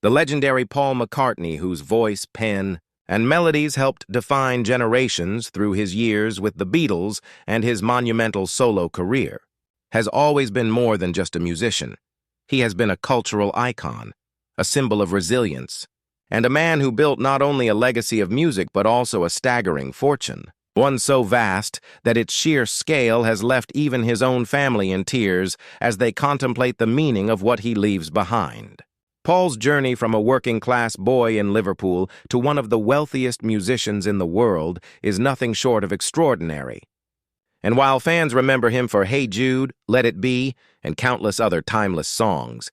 The legendary Paul McCartney, whose voice, pen, and melodies helped define generations through his years with the Beatles and his monumental solo career, has always been more than just a musician. He has been a cultural icon, a symbol of resilience, and a man who built not only a legacy of music but also a staggering fortune, one so vast that its sheer scale has left even his own family in tears as they contemplate the meaning of what he leaves behind. Paul's journey from a working-class boy in Liverpool to one of the wealthiest musicians in the world is nothing short of extraordinary. And while fans remember him for Hey Jude, Let It Be, and countless other timeless songs,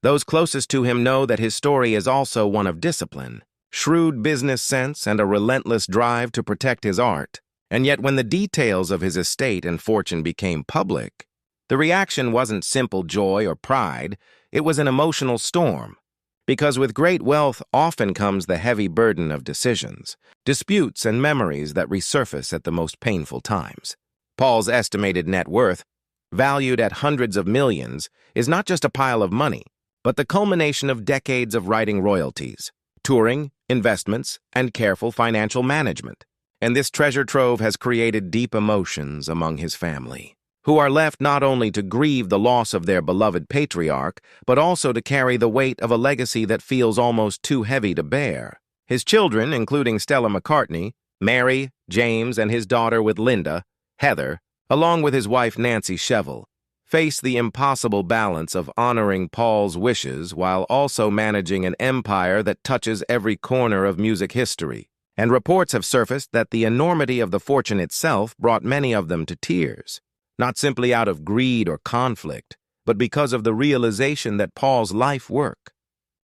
those closest to him know that his story is also one of discipline, shrewd business sense, and a relentless drive to protect his art. And yet when the details of his estate and fortune became public, the reaction wasn't simple joy or pride, it was an emotional storm. Because with great wealth often comes the heavy burden of decisions, disputes, and memories that resurface at the most painful times. Paul's estimated net worth, valued at hundreds of millions, is not just a pile of money, but the culmination of decades of writing royalties, touring, investments, and careful financial management. And this treasure trove has created deep emotions among his family, who are left not only to grieve the loss of their beloved patriarch, but also to carry the weight of a legacy that feels almost too heavy to bear. His children, including Stella McCartney, Mary, James, and his daughter with Linda, Heather, along with his wife Nancy Shevell, face the impossible balance of honoring Paul's wishes while also managing an empire that touches every corner of music history. And reports have surfaced that the enormity of the fortune itself brought many of them to tears, not simply out of greed or conflict, but because of the realization that Paul's life work,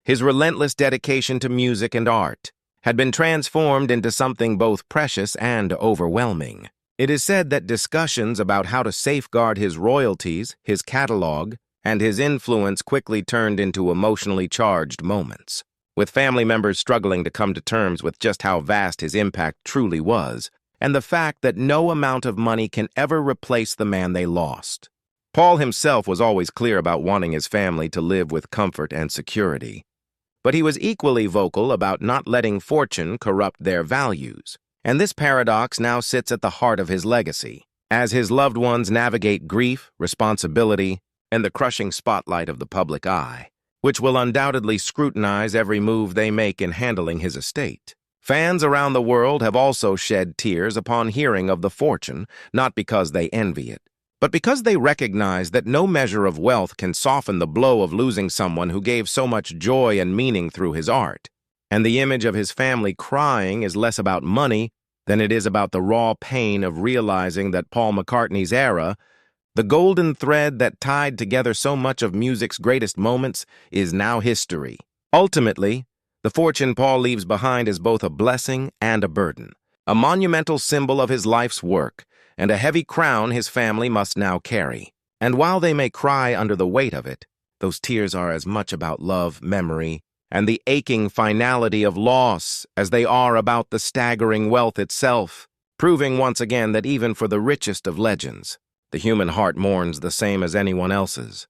his relentless dedication to music and art, had been transformed into something both precious and overwhelming. It is said that discussions about how to safeguard his royalties, his catalog, and his influence quickly turned into emotionally charged moments, with family members struggling to come to terms with just how vast his impact truly was, and the fact that no amount of money can ever replace the man they lost. Paul himself was always clear about wanting his family to live with comfort and security, but he was equally vocal about not letting fortune corrupt their values. And this paradox now sits at the heart of his legacy, as his loved ones navigate grief, responsibility, and the crushing spotlight of the public eye, which will undoubtedly scrutinize every move they make in handling his estate. Fans around the world have also shed tears upon hearing of the fortune, not because they envy it, but because they recognize that no measure of wealth can soften the blow of losing someone who gave so much joy and meaning through his art. And the image of his family crying is less about money than it is about the raw pain of realizing that Paul McCartney's era, the golden thread that tied together so much of music's greatest moments, is now history. Ultimately, the fortune Paul leaves behind is both a blessing and a burden, a monumental symbol of his life's work, and a heavy crown his family must now carry. And while they may cry under the weight of it, those tears are as much about love, memory, and the aching finality of loss as they are about the staggering wealth itself, proving once again that even for the richest of legends, the human heart mourns the same as anyone else's.